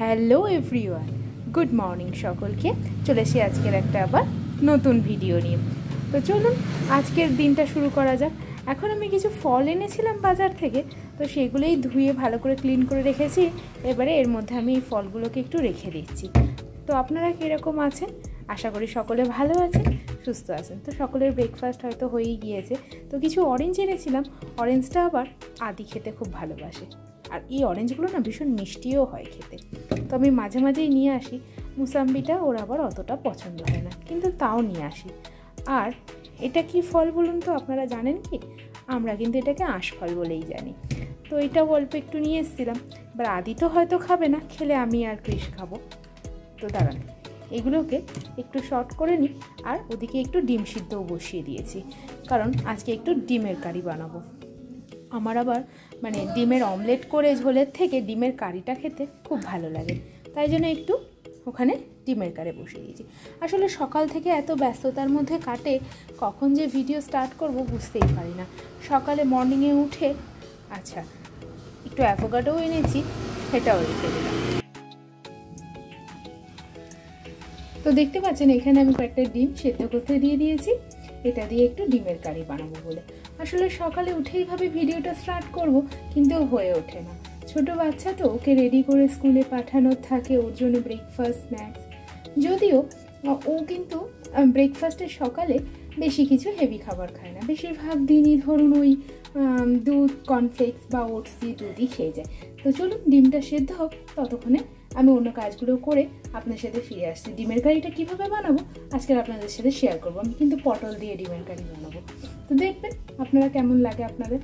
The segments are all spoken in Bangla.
হ্যালো এভরিওয়ান, গুড মর্নিং সকলকে। চলে এসে আজকের একটা আবার নতুন ভিডিও নিয়ে। তো চলুন আজকের দিনটা শুরু করা যাক। এখন আমি কিছু ফল এনেছিলাম বাজার থেকে, তো সেগুলোই ধুয়ে ভালো করে ক্লিন করে রেখেছি। এবারে এর মধ্যে আমি এই ফলগুলোকে একটু রেখে দিচ্ছি। তো আপনারা কীরকম আছেন? আশা করি সকলে ভালো আছেন, সুস্থ আছেন। তো সকলের ব্রেকফাস্ট হয়তো হয়েই গিয়েছে। তো কিছু অরেঞ্জ এনেছিলাম, অরেঞ্জটা আবার আদি খেতে খুব ভালোবাসে, আর এই অরেঞ্জগুলো না ভীষণ মিষ্টিও হয় খেতে। তো আমি মাঝে মাঝেই নিয়ে আসি। মুসাম্বিটা ওর আবার অতটা পছন্দ হয় না, কিন্তু তাও নিয়ে আসি। আর এটা কি ফল বলুন তো, আপনারা জানেন কি? আমরা কিন্তু এটাকে আঁশফল বলেই জানি। তো এটাও অল্প একটু নিয়ে এসেছিলাম। এবার আদি তো হয়তো খাবে না, খেলে আমি আর কৃষ খাবো। তো দাঁড়ান, এগুলোকে একটু শর্ট করে নিই। আর ওদিকে একটু ডিম সিদ্ধও বসিয়ে দিয়েছি, কারণ আজকে একটু ডিমের কারি বানাবো। আমার আবার ডিমের অমলেট করে ঝোলের থেকে ডিমের কারিটা খেতে খুব ভালো লাগে, তাই জন্য একটু ওখানে ডিমের কারি বসিয়ে দিয়েছি। আসলে সকাল থেকে এত ব্যস্ততার মধ্যে কাটে, কখন যে ভিডিও স্টার্ট করব বুঝতেই পারি না। সকালে মর্নিংয়ে উঠে আচ্ছা একটু অ্যাভোকাডোও এনেছি, সেটাও রেখে দিলাম। তো দেখতে পাচ্ছেন এখানে আমি কয়েকটা ডিম সেদ্ধ করতে দিয়ে দিয়েছি, এটা দিয়ে একটু ডিমের কারি বানাবো বলে। আসলে সকালে উঠেই ভাবে ভিডিওটা স্টার্ট করব, কিন্তু হয়ে ওঠে না। ছোট বাচ্চা তো, ওকে রেডি করে স্কুলে পাঠানোর থাকে, ওর জন্য ব্রেকফাস্ট স্ন্যাক্স। যদিও ও কিন্তু ব্রেকফাস্টের সকালে বেশি কিছু হেভি খাবার খায় না, বেশিরভাগ দিনই ধরুন ওই দুধ, কর্নফ্লেক্স বা ওটস দিয়ে দুধই খেয়ে যায়। তো চলুন ডিমটা সেদ্ধ হোক, ততক্ষণে আমি অন্য কাজগুলো করে আপনার সাথে ফিরে আসছি। ডিমের কারিটা কীভাবে বানাবো আজকে আপনাদের সাথে শেয়ার করবো। আমি কিন্তু পটল দিয়ে ডিমের কারি বানাবো, তো দেখবেন আপনারা কেমন লাগে আপনাদের।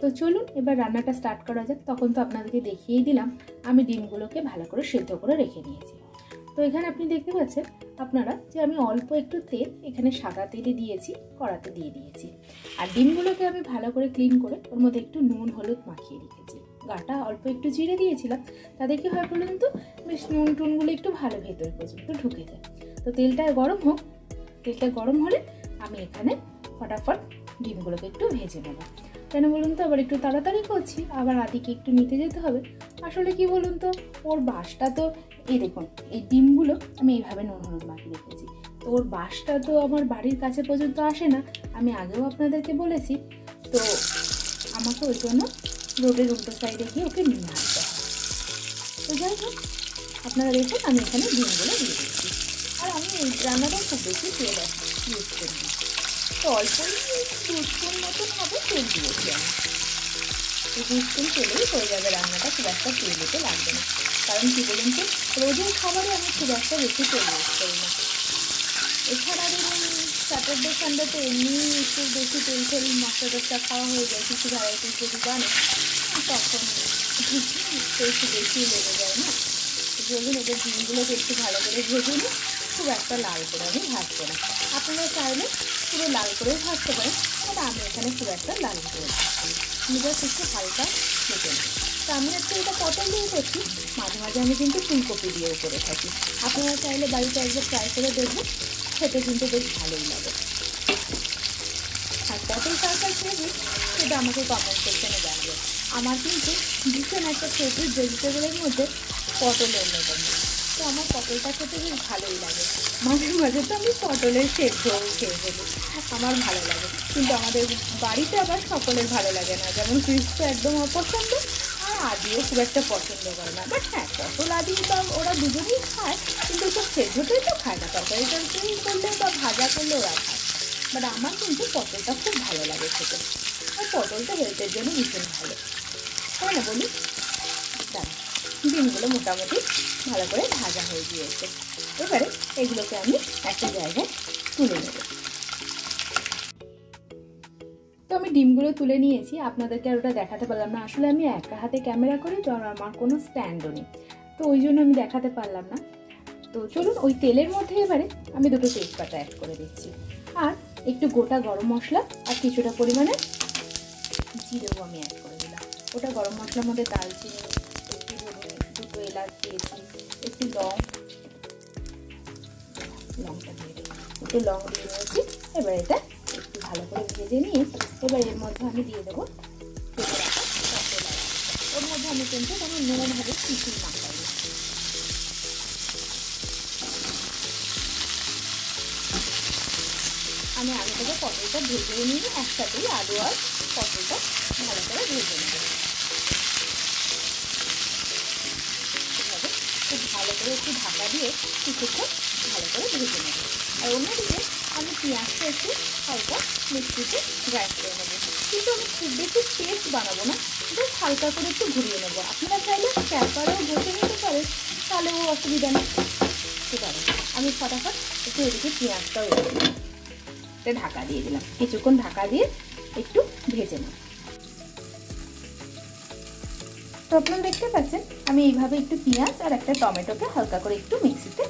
তো চলুন এবার রান্নাটা স্টার্ট করা যাক। তখন তো আপনাদেরকে দেখিয়েই দিলাম আমি ডিমগুলোকে ভালো করে সেদ্ধ করে রেখে নিয়েছি। তো এখানে আপনি দেখতে পাচ্ছেন আপনারা যে আমি অল্প একটু তেল এখানে সাদা তেলে দিয়েছি, কড়াতে দিয়ে দিয়েছি। আর ডিমগুলোকে আমি ভালো করে ক্লিন করে ওর মধ্যে একটু নুন হলুদ মাখিয়ে রেখেছি। গাটা অল্প একটু জিরে দিয়েছিলাম, তাদের কি হয় বলুন তো, বেশ নুন টুনগুলো একটু ভালো ভেতর পর্যন্ত ঢুকে যায়। তো তেলটা গরম হোক, তেলটা গরম হলে আমি এখানে ফটাফট ডিমগুলোকে একটু ভেজে নেব। কেন বলুন তো, আবার একটু তাড়াতাড়ি করছি, আবার আদিকে একটু নিতে যেতে হবে। আসলে কি বলুন তো, ওর বাসটা তো এই দেখুন, এই ডিমগুলো আমি এইভাবে নুন হলুদ মাখিয়ে রেখেছি। তো ওর বাসটা তো আমার বাড়ির কাছে পর্যন্ত আসে না, আমি আগেও আপনাদেরকে বলেছি। তো আমাকে ওই জন্য রোডের উল্টো সাইডে গিয়ে ওকে নিয়ে আসতে হয়। তো যাই হোক, আপনারা দেখুন আমি এখানে ডিমগুলো দিয়ে দিচ্ছি। আর আমি এই রান্নাটা খুব বেশি তেল ইউজ করি, তো অল্পই 2 স্পুন মতন হবে তেল দিয়েছি আমি। এই 2 স্পুন তেলেই হয়ে যাবে রান্নাটা, খুব একটা তেল দিতে লাগবে না। কারণ কী বলুন তো, রোজের খাবারে আমি খুব একটা বেশি তেল ইউজ করি না। এছাড়া ধরুন স্যাটারডে সানডেতে এমনি একটু বেশি তেল তেল মশলা টশলা খাওয়া হয়ে যায়, কিছু ভ্যারাইটিস যদি বানে তখন একটু বেশি লেগে যায় না। ধরুন এদের ডিমগুলোকে একটু ভালো করে ভেজে নিই, খুব একটা লাল করে আমি ভাজবো না। আপনারা চাইলে পুরো লাল করে ভাজতে পারেন, তবে আমি এখানে খুব একটা লাল করে ভাজছি, জাস্ট একটু হালকা ভেজে নিই। তো আমি আজকে এটা পটল দিয়ে করছি, মাঝে মাঝে আমি কিন্তু ফুলকপি দিয়েও করে থাকি। আপনারা চাইলে বাড়িতে একবার ট্রাই করে দেখবেন, খেতে কিন্তু বেশ ভালোই লাগে। আর পটল তরকারি খেয়েছি সেটা আমাকে কমেন্ট সেকশনে জানাবে। আমার কিন্তু ভীষণ একটা ফেভারিট ভেজিটেবলের মধ্যে পটলের অন্যতম। তো আমার পটলটা খেতে বেশ ভালোই লাগে। মাঝে মাঝে তো আমি পটলের সেদ্ধও খেয়ে ফেলি, আমার ভালো লাগে। কিন্তু আমাদের বাড়িতে আবার সকলের ভালো লাগে না, যেমন কৃষ তো একদম অপছন্দ, আর আদিও খুব একটা পছন্দ করে না। বাট হ্যাঁ, পটল আদি বা ওরা দুজনেই খায়, কিন্তু তো সেদ্ধটাই তো খায় না, তরকারি টরকারি করলে বা ভাজা করলে ওরা খায়। বাট আমার কিন্তু পটলটা খুব ভালো লাগে খেতে, আর পটলটা হেলথের জন্য ভীষণ ভালো, তাই না বলি? তাই ডিমগুলো মোটামুটি ভালো করে ভাজা হয়ে গিয়েছে। এবারে এগুলোকে আমি একটা জায়গায় তুলে নেব। তো আমি ডিমগুলো তুলে নিয়েছি, আপনাদেরকে আর ওটা দেখাতে পারলাম না। আসলে আমি একা হাতে ক্যামেরা করি তো, আর আমার কোনো স্ট্যান্ডও নেই, তো ওই জন্য আমি দেখাতে পারলাম না। তো চলুন ওই তেলের মধ্যে এবারে আমি 2টো তেজপাতা অ্যাড করে দিচ্ছি, আর একটু গোটা গরম মশলা আর কিছুটা পরিমাণে জিরেও আমি অ্যাড করে দিলাম। ওটা গরম মশলার মধ্যে দালচিনি, একটু 2টো এলাচ দিয়েছি, একটু লংটা দিয়ে দিলাম, একটু লং দিয়ে নিয়েছি। এবার এটা একটু ভালো করে ভেজে নিয়ে এবার এর মধ্যে আমি দিয়ে দেবো ওর মধ্যে মধ্যে আমি কিন্তু কোনো নুনভাবে কিছুই মাখাইনি। আমি আগে থেকে পটলটা ভেজে নিয়ে একসাথেই আলু আর পটলটা ভালো করে ভেজে নেব। এভাবে খুব ভালো করে একটু ঢাকা দিয়ে কিছুক্ষণ ভালো করে ভেজে নেব। আর অন্যদিকে আমি পেঁয়াজটা একটু হালকা মিক্সিতে গ্রাইন্ড করে নেবো, কিন্তু আমি খুব বেশি পেস্ট বানাবো না, জাস্ট হালকা করে একটু ঘুরিয়ে নেবো। আপনারা চাইলে ক্যাপারেও ঘষে নিতে পারেন, তাহলেও অসুবিধা নেই। ঠিক আছে, আমি ফটাফট একটু এদিকে পেঁয়াজটাও ঢাকা দিয়ে দিলাম, কিছুক্ষণ ঢাকা দিয়ে একটু ভেজে নেব। তো আপনারা দেখতে পাচ্ছেন আমি এইভাবে একটু পেঁয়াজ আর একটা টমেটোকে হালকা করে একটু মিক্সিতে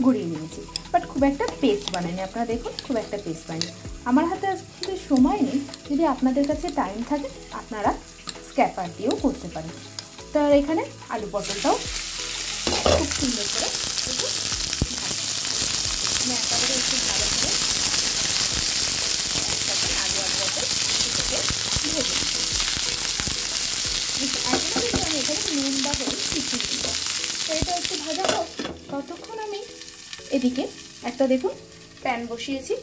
গুঁড়িয়ে নিয়েছি, বাট খুব একটা পেস্ট বানাইনি। আপনারা দেখুন খুব একটা পেস্ট বানাইনি। আমার হাতে আজকে সময় নেই, যদি আপনাদের কাছে টাইম থাকে আপনারা স্ক্যাপার দিয়েও করতে পারেন। তো আর এখানে আলু পটলটাও খুব সুন্দর করে আমি একেবারে একটু ভালো করে আলু আর পটল এটাকে ভেজে নিচ্ছি। আমি এখানে নুন বা হলুদ কিছুই দিব। তো এটা একটু ভাজা হোক, ততক্ষণ আমি এদিকে একটা দেখুন প্যান বসিয়েছি।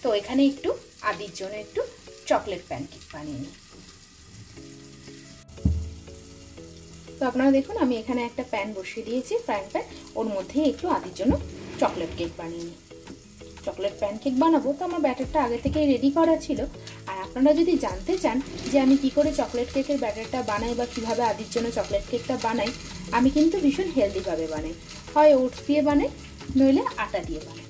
তো এখানে একটু আদির জন্য একটু চকলেট প্যানকেক বানিয়ে নিই। তো আপনারা দেখুন আমি এখানে একটা প্যান বসিয়ে দিয়েছি, ফ্রাইং প্যান, ওর মধ্যে একটু আদির জন্য চকলেট কেক বানিয়ে নিই। চকলেট প্যানকেক বানাবো, তো আমার ব্যাটারটা আগে থেকেই রেডি করা ছিল। আর আপনারা যদি জানতে চান যে আমি কি করে চকলেট কেকের ব্যাটারটা বানাই বা কিভাবে আদির জন্য চকলেট কেকটা বানাই, আমি কিন্তু ভীষণ হেলদিভাবে বানাই, হয় ওটস দিয়ে বানাই নইলে আটা দিয়ে বানাই।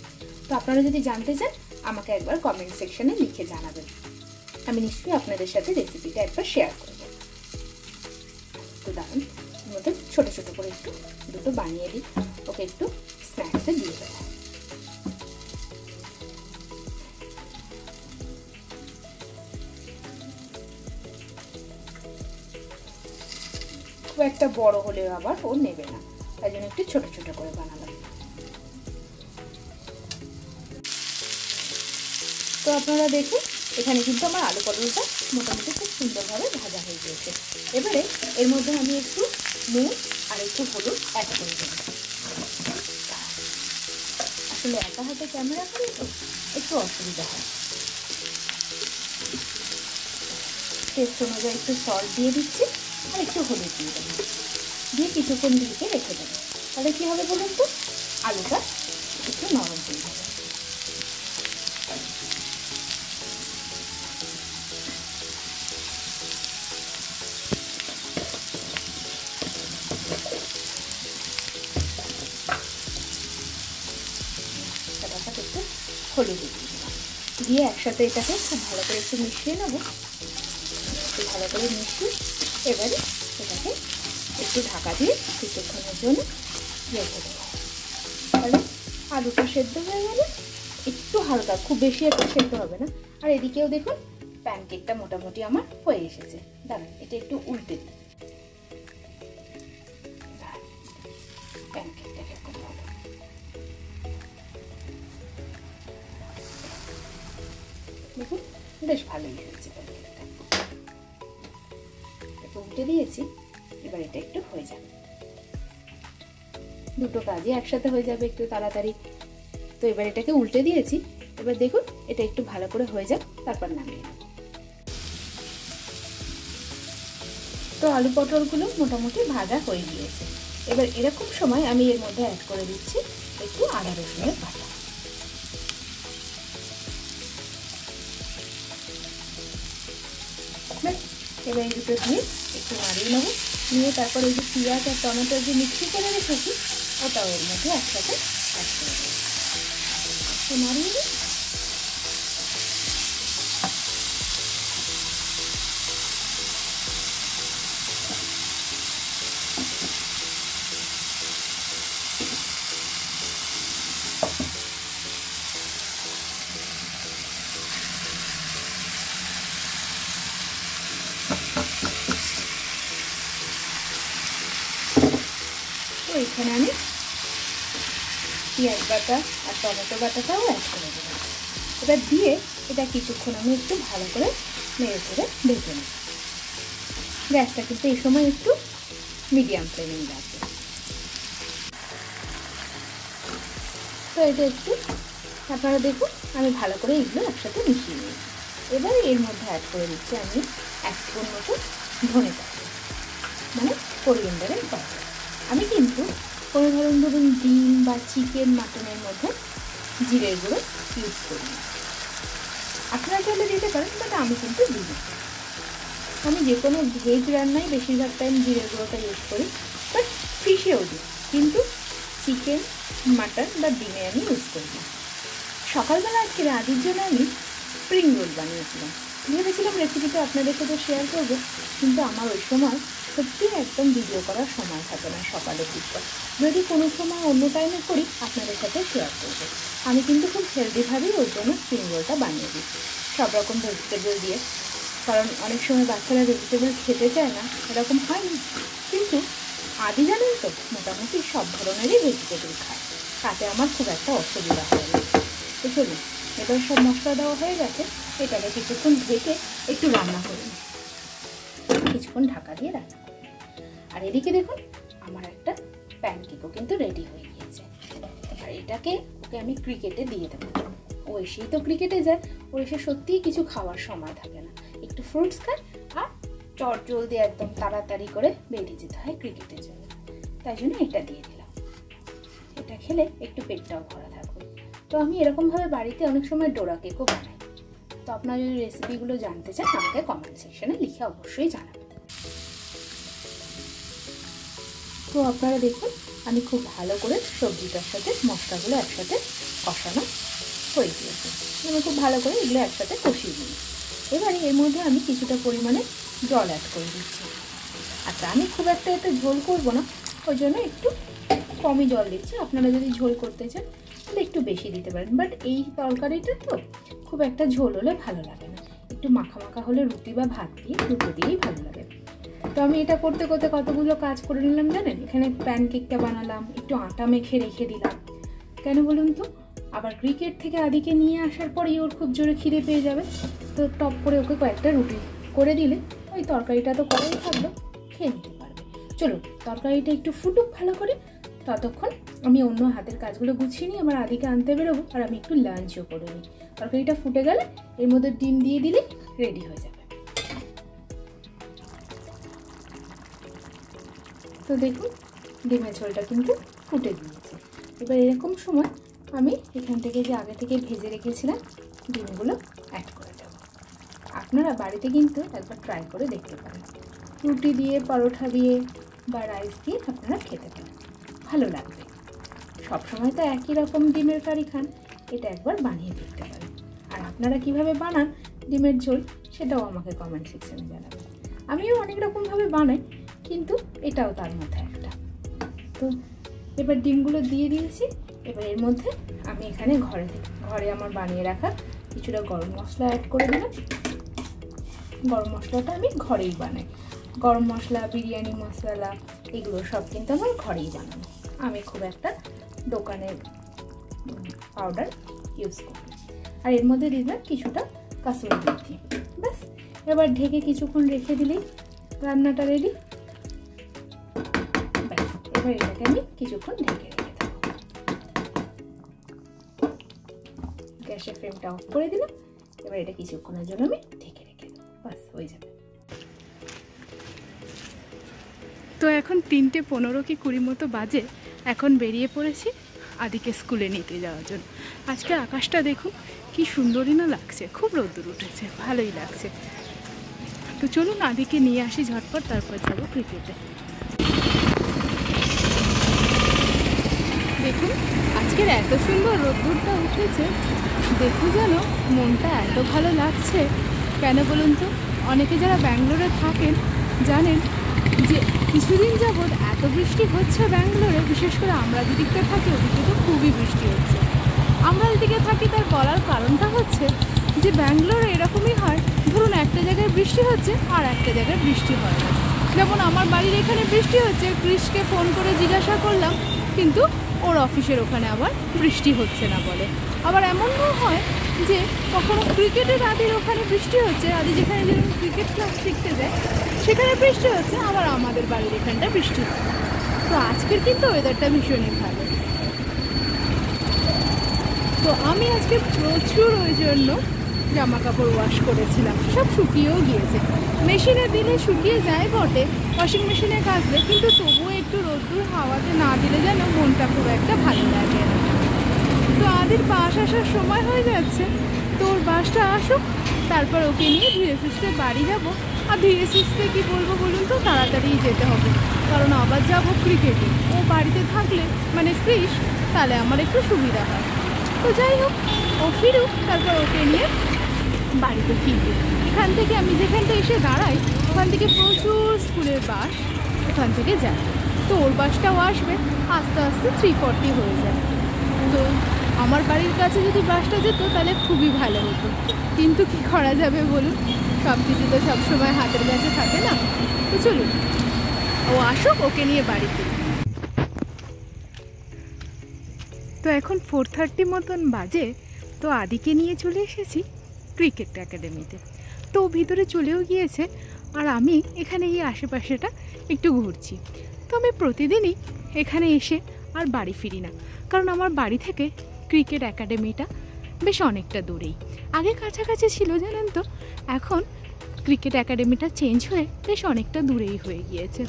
তো আপনারা যদি জানতে চান আমাকে একবার কমেন্ট সেকশনে লিখে জানাবেন, আমি নিশ্চয়ই আপনাদের সাথে রেসিপিটা একবার শেয়ার করব। তো দারুন, এর মধ্যে ছোটো ছোটো করে একটু দুটো বানিয়ে দিই, ওকে একটু স্ন্যাক্সে দিয়ে দেবো। খুব একটা বড় হলেও আবার ও নেবে না, তাই জন্য একটু ছোট ছোট করে বানালাম। তো আপনারা দেখুন এখানে কিন্তু আমার আলু পটলটা মোটামুটি খুব সুন্দরভাবে ভাজা হয়ে গিয়েছে। এবারে এর মধ্যে আমি একটু নুন আর একটু হলুদ অ্যাড করে দেব। আসলে একা হাতে ক্যামেরা করি তো একটু অসুবিধা হয়। টেস্ট অনুযায়ী একটু সল্ট দিয়ে দিচ্ছি আর একটু হলুদ দিয়ে দেবো, দিয়ে কিছুক্ষণ দিয়ে রেখে দেবো। তাহলে কী হবে বলুন তো, আলুটা একটু নরম হয়ে যাবে। একটু হলুদ দিয়ে একসাথে এটাকে খুব ভালো করে একটু মিশিয়ে নেব। একটু ভালো করে মিশিয়ে এবারে এটাকে একটু ঢাকা দিয়ে কিছুক্ষণের জন্য রেখে দেবো। তাহলে আলুটা সেদ্ধ হয়ে গেলে একটু হালকা, খুব বেশি একটা সেদ্ধ হবে না। আর এদিকেও দেখুন প্যানকেকটা মোটামুটি আমার হয়ে এসেছে। দাঁড়ান এটা একটু উল্টে দিই। প্যানকেকটা এরকম হবে। দেখুন বেশ ভালোই হয়েছে প্যানকেকটা। একটু উল্টে দিয়েছি, এবার এটা একটু হয়ে যাবে, দুটো কাজই একসাথে হয়ে যাবে একটু তাড়াতাড়ি। তো এবার এটাকে উল্টে দিয়েছি, এবার দেখুন এটা একটু ভালো করে হয়ে যাক, তারপর নামিয়ে নেব। তো আলু পটলগুলো মোটামুটি ভাজা হয়ে গিয়েছে। এবার এরকম সময় আমি এর মধ্যে অ্যাড করে দিচ্ছি একটু আদা রসুনের বাটা। এবার এই দুটো দিয়ে একটু নাড়িয়ে নেবো, নিয়ে তারপর এই যে পেঁয়াজ আর টমেটো যে মিক্সি করে রেখেছি ওটাও এর মধ্যে একসাথে অ্যাড করে দেবো। একটু নাড়িয়ে দিই। তো এখানে আমি পেঁয়াজ বাটা আর টমেটো বাটাটাও অ্যাড করে দেবো। এবার দিয়ে এটা কিছুক্ষণ আমি একটু ভালো করে নেড়ে চেড়ে ভেজে নেব। গ্যাসটা কিন্তু এই সময় একটু মিডিয়াম ফ্লেমেই রাখবে। তো এটা একটু আপনারা দেখুন আমি ভালো করে এগুলো একসাথে মিশিয়ে নিয়েছি। এবার এর মধ্যে অ্যাড করে দিচ্ছি আমি 1 স্পুন মতো ধনে পাতা, মানে কোরিয়ান্ডারের পাতা। আমি কিন্তু কোনো ধরুন ডিম বা চিকেন মাটনের মধ্যে জিরের গুঁড়ো ইউজ করি না। আপনারা চাইলে দিতে পারেন, বাট আমি কিন্তু দিই না। আমি যে কোনো ভেজ রান্নায় বেশিরভাগ টাইম জিরের গুঁড়োটা ইউজ করি, বাট ফিশেও দিই, কিন্তু চিকেন মাটন বা ডিমে আমি ইউজ করি না। সকালবেলা আজকে আদির জন্য আমি স্প্রিং রোল বানিয়েছিলাম। ভেবেছিলাম রেসিপিটা আপনাদের সাথে শেয়ার করবো, কিন্তু আমার ওই সময় সত্যি একদম ভিডিও করার সময় থাকে না সকালের দিকটা। যদি কোনো সময় অন্য টাইমে করি আপনাদের সাথে শেয়ার করবো। আমি কিন্তু খুব হেলদিভাবেই ওর জন্য স্প্রিং রোলটা বানিয়ে দিই, সব রকম ভেজিটেবল দিয়ে। কারণ অনেক সময় বাচ্চারা ভেজিটেবল খেতে চায় না, এরকম হয়নি। কিন্তু আদি জানেন তো মোটামুটি সব ধরনেরই ভেজিটেবল খায়, তাতে আমার খুব একটা অসুবিধা হয় না। তো চলুন, এবার সব মশলা দেওয়া হয়ে গেছে, এটাকে কিছুক্ষণ ঢেকে একটু রান্না করুন, কিছুক্ষণ ঢাকা দিয়ে রান্না করুন। আর এদিকে দেখুন আমার একটা প্যানকেকও কিন্তু রেডি হয়ে গিয়েছে। আর এটাকে ওকে আমি ক্রিকেটে দিয়ে দেবো। ও এসেই তো ক্রিকেটে যায়, ও এসে সত্যিই কিছু খাওয়ার সময় থাকে না, একটু ফ্রুটস খায় আর চট জলদি একদম তাড়াতাড়ি করে বেরিয়ে যেতে হয় ক্রিকেটের জন্য। তাই জন্য এটা দিয়ে দিলাম, এটা খেলে একটু পেটটাও ভরা থাকবে। তো আমি এরকমভাবে বাড়িতে অনেক সময় ডোরা কেকও বানাই। তো আপনারা যদি রেসিপিগুলো জানতে চান আমাকে কমেন্ট সেকশনে লিখে অবশ্যই জানাবেন। তো আপনারা দেখুন আমি খুব ভালো করে সবজিটার সাথে মশলাগুলো একসাথে কষানো হয়ে গিয়েছে। আমি খুব ভালো করে এগুলো একসাথে কষিয়ে নিই। এবারে এর মধ্যে আমি কিছুটা পরিমাণে জল অ্যাড করে দিচ্ছি। আচ্ছা, আমি খুব একটা এতে ঝোল করব না, ওই জন্য একটু কমই জল দিচ্ছি। আপনারা যদি ঝোল করতে চান তাহলে একটু বেশি দিতে পারেন, বাট এই তরকারিটা তো খুব একটা ঝোল হলে ভালো লাগে না, একটু মাখা মাখা হলে রুটি বা ভাত দিয়ে দুটো দিয়েই ভালো লাগে। তো আমি এটা করতে করতে কতগুলো কাজ করে নিলাম জানেন। এখানে প্যানকেকটা বানালাম, একটু আটা মেখে রেখে দিলাম। কেন বলুন তো, আবার ক্রিকেট থেকে আদিকে নিয়ে আসার পরেই ওর খুব জোরে খিদে পেয়ে যাবে, তো টপ করে ওকে কয়েকটা রুটি করে দিলে ওই তরকারিটা তো করেই থাকলো, খেয়ে নিতে পারবে। চলুন তরকারিটা একটু ফুটুক ভালো করে, ততক্ষণ আমি অন্য হাতের কাজগুলো গুছিয়ে নিই। আমার আদিকে আনতে বেরোবো আর আমি একটু লাঞ্চও করে নিই। তরকারিটা ফুটে গেলে এর মধ্যে ডিম দিয়ে দিলে রেডি হয়ে যাবে। তো দেখুন ডিমের ঝোলটা কিন্তু ফুটে গিয়েছে। এবার এরকম সময় আমি এখান থেকে যে আগে থেকে ভেজে রেখেছিলাম ডিমগুলো অ্যাড করে দেবো। আপনারা বাড়িতে কিন্তু একবার ট্রাই করে দেখতে পারেন, রুটি দিয়ে, পরোটা দিয়ে বা রাইস দিয়ে আপনারা খেতে পারেন, ভালো লাগবে। সবসময় তো একই রকম ডিমের কারি খান, এটা একবার বানিয়ে দেখতে পারেন। আর আপনারা কিভাবে বানান ডিমের ঝোল সেটাও আমাকে কমেন্ট সেকশনে জানাবেন। আমিও অনেক রকমভাবে বানাই, কিন্তু এটাও তার মধ্যে একটা। তো এবার ডিমগুলো দিয়ে দিয়েছি। এবার এর মধ্যে আমি এখানে ঘরে আমার বানিয়ে রাখা কিছুটা গরম মশলা অ্যাড করে দিলাম। গরম মশলাটা আমি ঘরেই বানাই, গরম মশলা, বিরিয়ানি মশলা এগুলো সব কিন্তু আমার ঘরেই বানানো। আমি খুব একটা দোকানের পাউডার ইউজ করি। আর এর মধ্যে দিয়ে দিলাম কিছুটা কাসুরি মেথি। ব্যাস, এবার ঢেকে কিছুক্ষণ রেখে দিলেই রান্নাটা রেডি। ব্যাস, এবার এটাকে আমি কিছুক্ষণ ঢেকে রেখে দেবো। গ্যাসের ফ্লেমটা অফ করে দিলাম। এবার এটা কিছুক্ষণের জন্য আমি ঢেকে রেখে দেবো, ব্যাস হয়ে যাবে। তো এখন 3:15 কি 20 মতো বাজে। এখন বেরিয়ে পড়েছি আদিকে স্কুলে নিতে যাওয়ার জন্য। আজকে আকাশটা দেখুন কি সুন্দরই না লাগছে, খুব রোদ্দুর উঠেছে, ভালোই লাগছে। তো চলুন আদিকে নিয়ে আসি ঝটপট, তারপর যাবো ক্রিকেটে। দেখুন আজকের এত সুন্দর রোদ্দুরটা উঠেছে, দেখো যেন মনটা এত ভালো লাগছে। কেন বলুন তো, অনেকে যারা ব্যাঙ্গালোরে থাকেন জানেন যে কিছুদিন যাবৎ এত বৃষ্টি হচ্ছে ব্যাঙ্গালোরে। বিশেষ করে আমরা যেদিকটা থাকি ওদিকে তো খুবই বৃষ্টি হচ্ছে। আমরা যেদিকে থাকি তার বলার কারণটা হচ্ছে যে ব্যাঙ্গালোরে এরকমই হয়, ধরুন একটা জায়গায় বৃষ্টি হচ্ছে আর একটা জায়গায় বৃষ্টি হয় না। যেমন আমার বাড়ির এখানে বৃষ্টি হচ্ছে, ক্রিসকে ফোন করে জিজ্ঞাসা করলাম, কিন্তু ওর অফিসের ওখানে আবার বৃষ্টি হচ্ছে না বলে। আবার এমনও হয় যে কখনো ক্রিকেটের আদির ওখানে বৃষ্টি হচ্ছে, আদি যেখানে যেরকম ক্রিকেট ক্লাস শিখতে যায় সেখানে বৃষ্টি হচ্ছে, আবার আমাদের বাড়ির এখানটা বৃষ্টি হয়। তো আজকের কিন্তু ওয়েদারটা ভীষণই ভালো। তো আমি আজকে প্রচুর ওই জন্য জামা কাপড় ওয়াশ করেছিলাম, সব শুকিয়েও গিয়েছে। মেশিনে দিলে শুকিয়ে যায় বটে, ওয়াশিং মেশিনে কাচলে, কিন্তু তবুও একটু রোদ্দুর হাওয়াতে না দিলে যেন মনটা খুব একটা ভালো লাগে না। তো আদির বাস আসার সময় হয়ে যাচ্ছে, তো ওর বাসটা আসুক, তারপর ওকে নিয়ে ধীরে সুস্থে বাড়ি যাবো। আর ধীরে সুস্থে কী বলবো বলুন তো, তাড়াতাড়ি যেতে হবে, কারণ আবার যাবো ক্রিকেটে। ও বাড়িতে থাকলে মানে ক্রিস, তাহলে আমার একটু সুবিধা হয়। তো যাই হোক, ও ফিরুক, তারপর ওকে নিয়ে বাড়িতে ফিরবে। এখান থেকে আমি যেখানটা এসে দাঁড়াই, ওখান থেকে প্রচুর স্কুলের বাস ওখান থেকে যায়। তো ওর বাসটাও আসবে, আস্তে আস্তে 3:40 হয়ে যায়। তো আমার বাড়ির কাছে যদি বাসটা যেত তাহলে খুবই ভালো হতো, কিন্তু কি করা যাবে বলুন, সব কিছু তো সবসময় হাতের কাছে থাকে না। তো চলুন, ও আসুক, ওকে নিয়ে বাড়িতে। তো এখন 4:30 মতন বাজে। তো আদিকে নিয়ে চলে এসেছি ক্রিকেট একাডেমিতে। তো ও ভিতরে চলেও গিয়েছে, আর আমি এখানে এই আশেপাশেটা একটু ঘুরছি। তো আমি প্রতিদিনই এখানে এসে আর বাড়ি ফিরি না, কারণ আমার বাড়ি থেকে ক্রিকেট একাডেমিটা বেশ অনেকটা দূরেই। আগে কাছাকাছি ছিল জানেন তো, এখন ক্রিকেট একাডেমিটা চেঞ্জ হয়ে বেশ অনেকটা দূরেই হয়ে গিয়েছে।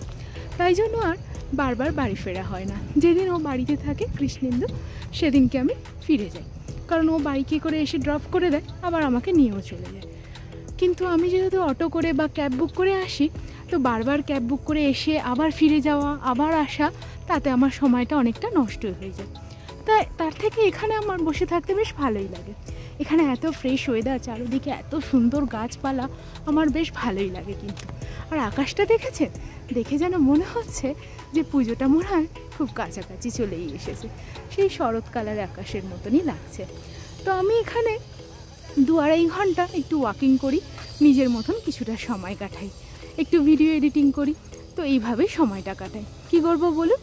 তাই জন্য আর বারবার বাড়ি ফেরা হয় না। যেদিন ও বাড়িতে থাকে কৃষ্ণেন্দু, সেদিনকে আমি ফিরে যাই, কারণ ও বাইকে করে এসে ড্রপ করে দেয়, আবার আমাকে নিয়েও চলে যায়। কিন্তু আমি যেহেতু অটো করে বা ক্যাব বুক করে আসি, তো বারবার ক্যাব বুক করে এসে আবার ফিরে যাওয়া, আবার আসা, তাতে আমার সময়টা অনেকটা নষ্ট হয়ে যায়। তাই তার থেকে এখানে আমার বসে থাকতে বেশ ভালোই লাগে। এখানে এত ফ্রেশ ওয়েদার, চারিদিকে এত সুন্দর গাছপালা, আমার বেশ ভালোই লাগে। কিন্তু আর আকাশটা দেখেছেন, দেখে যেন মনে হচ্ছে যে পুজোটা মনে হয় খুব কাছাকাছি চলেই এসেছে, সেই শরৎকালের আকাশের মতনই লাগছে। তো আমি এখানে 2-2.5 ঘন্টা একটু ওয়াকিং করি, নিজের মতন কিছুটা সময় কাটাই, একটু ভিডিও এডিটিং করি। তো এইভাবেই সময়টা কাটাই। কী করবো বলুন,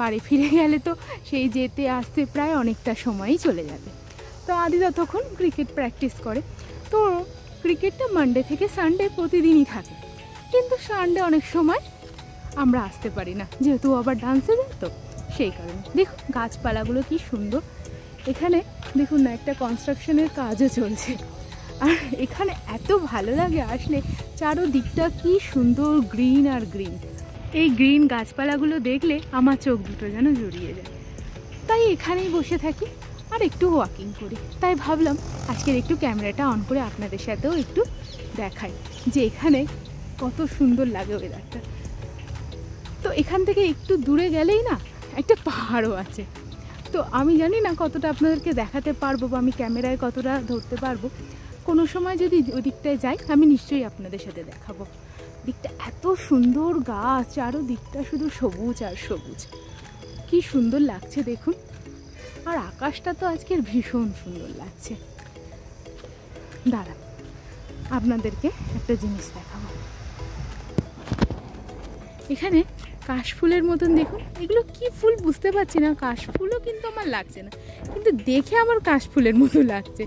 বাড়ি ফিরে গেলে তো সেই যেতে আসতে প্রায় অনেকটা সময়ই চলে যাবে। তো আদি ততক্ষণ ক্রিকেট প্র্যাকটিস করে। তো ক্রিকেটটা মানডে থেকে সানডে প্রতিদিনই থাকে, কিন্তু সানডে অনেক সময় আমরা আসতে পারি না, যেহেতু আবার ডান্সে যায়, তো সেই কারণে। দেখুন গাছপালাগুলো কি সুন্দর। এখানে দেখুন না, একটা কনস্ট্রাকশনের কাজও চলছে। আর এখানে এত ভালো লাগে আসলে, চারোদিকটা কি সুন্দর গ্রিন আর গ্রিন। এই গ্রিন গাছপালাগুলো দেখলে আমার চোখ দুটো যেন জড়িয়ে যায়। তাই এখানেই বসে থাকি আর একটু ওয়াকিং করি। তাই ভাবলাম আজকের একটু ক্যামেরাটা অন করে আপনাদের সাথেও একটু দেখাই যে এখানে কত সুন্দর লাগে ওয়েদারটা। তো এখান থেকে একটু দূরে গেলেই না একটা পাহাড়ও আছে। তো আমি জানি না কতটা আপনাদেরকে দেখাতে পারবো বা আমি ক্যামেরায় কতটা ধরতে পারবো। কোনো সময় যদি ওই দিকটায় যাই, আমি নিশ্চয়ই আপনাদের সাথে দেখাবো। দিকটা এত সুন্দর, গাছ আরও দিকটা শুধু সবুজ আর সবুজ, কি সুন্দর লাগছে দেখুন। আর আকাশটা তো আজকের ভীষণ সুন্দর লাগছে। দাঁড়ান, আপনাদেরকে একটা জিনিস দেখাবো। এখানে কাশফুলের মতন দেখুন, এগুলো কি ফুল বুঝতে পারছি না, কাশফুলও কিন্তু আমার লাগছে না, কিন্তু দেখে আমার কাশফুলের মতো লাগছে।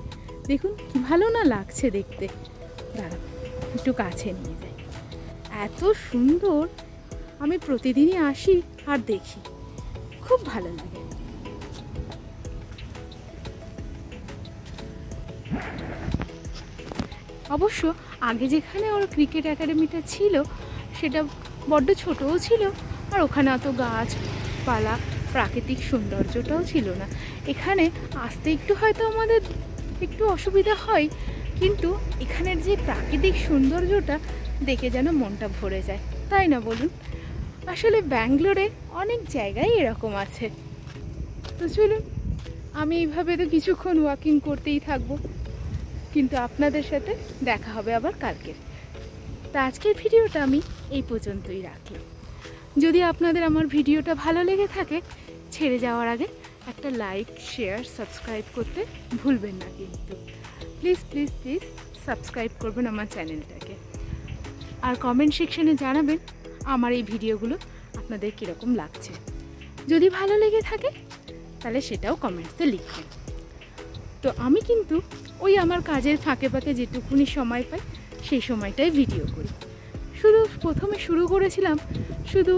দেখুন কি ভালো না লাগছে দেখতে। দাঁড়ান একটু কাছে নিয়ে যাই, এত সুন্দর। আমি প্রতিদিনই আসি আর দেখি, খুব ভালো লাগে। অবশ্য আগে যেখানে ওর ক্রিকেট একাডেমিটা ছিল, সেটা বড্ড ছোটও ছিল, আর ওখানে অত গাছপালা প্রাকৃতিক সৌন্দর্যটাও ছিল না। এখানে আসতে একটু হয়তো আমাদের একটু অসুবিধা হয়, কিন্তু এখানের যে প্রাকৃতিক সৌন্দর্যটা দেখে যেন মনটা ভরে যায়, তাই না বলুন? আসলে ব্যাঙ্গালোরে অনেক জায়গায় এরকম আছে। তো চলুন, আমি এইভাবে তো কিছুক্ষণ ওয়াকিং করতেই থাকবো, কিন্তু আপনাদের সাথে দেখা হবে আবার কালকে। তা আজকের ভিডিওটা আমি এই পর্যন্তই রাখলাম। যদি আপনাদের আমার ভিডিওটা ভালো লেগে থাকে, ছেড়ে যাওয়ার আগে একটা লাইক, শেয়ার, সাবস্ক্রাইব করতে ভুলবেন না কিন্তু। প্লিজ প্লিজ প্লিজ সাবস্ক্রাইব করবেন আমার চ্যানেলটাকে, আর কমেন্ট সেকশনে জানাবেন আমার এই ভিডিওগুলো আপনাদের কীরকম লাগছে। যদি ভালো লেগে থাকে তাহলে সেটাও কমেন্টসে লিখবেন। তো আমি কিন্তু ওই আমার কাজের ফাঁকে ফাঁকে যেটুকুনি সময় পাই, সেই সময়টাই ভিডিও করি। শুধু প্রথমে শুরু করেছিলাম শুধু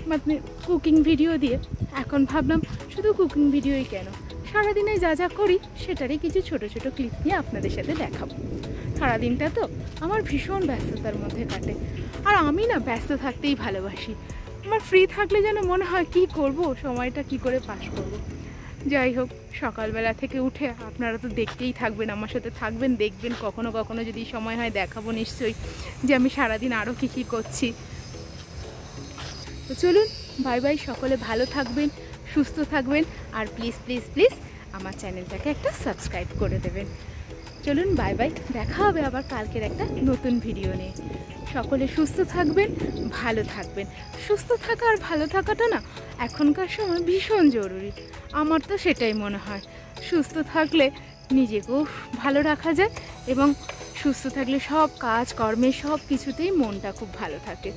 মানে কুকিং ভিডিও দিয়ে, এখন ভাবলাম শুধু কুকিং ভিডিওই কেন, সারাদিনে যা যা করি সেটারই কিছু ছোট ছোট ক্লিপ নিয়ে আপনাদের সাথে দেখাবো। সারাদিনটা তো আমার ভীষণ ব্যস্ততার মধ্যে কাটে, আর আমি না ব্যস্ত থাকতেই ভালোবাসি। আমার ফ্রি থাকলে যেন মনে হয় কি করব, সময়টা কি করে পাস করব। যাই হোক, সকালবেলা থেকে উঠে আপনারা তো দেখতেই থাকবেন, আমার সাথে থাকবেন, দেখবেন, কখনো কখনো যদি সময় হয় দেখাবো নিশ্চয়ই যে আমি সারাদিন আরও কী কী করছি। তো চলুন, বাই বাই, সকলে ভালো থাকবেন, সুস্থ থাকবেন, আর প্লিজ প্লিজ প্লিজ আমার চ্যানেলটাকে একটা সাবস্ক্রাইব করে দেবেন। চলুন, বাই বাই, দেখা হবে আবার কালকের একটা নতুন ভিডিও নিয়ে। সকলে সুস্থ থাকবেন, ভালো থাকবেন। সুস্থ থাকা আর ভালো থাকাটা না এখনকার সময় ভীষণ জরুরি, আমার তো সেটাই মনে হয়। সুস্থ থাকলে নিজেকেও ভালো রাখা যায়, এবং সুস্থ থাকলে সব কাজ কর্মে সব কিছুতেই মনটা খুব ভালো থাকে।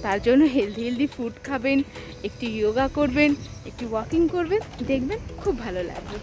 তার জন্য হেলদি ফুড খাবেন, একটু যোগা করবেন, একটু ওয়াকিং করবেন, দেখবেন খুব ভালো লাগবে।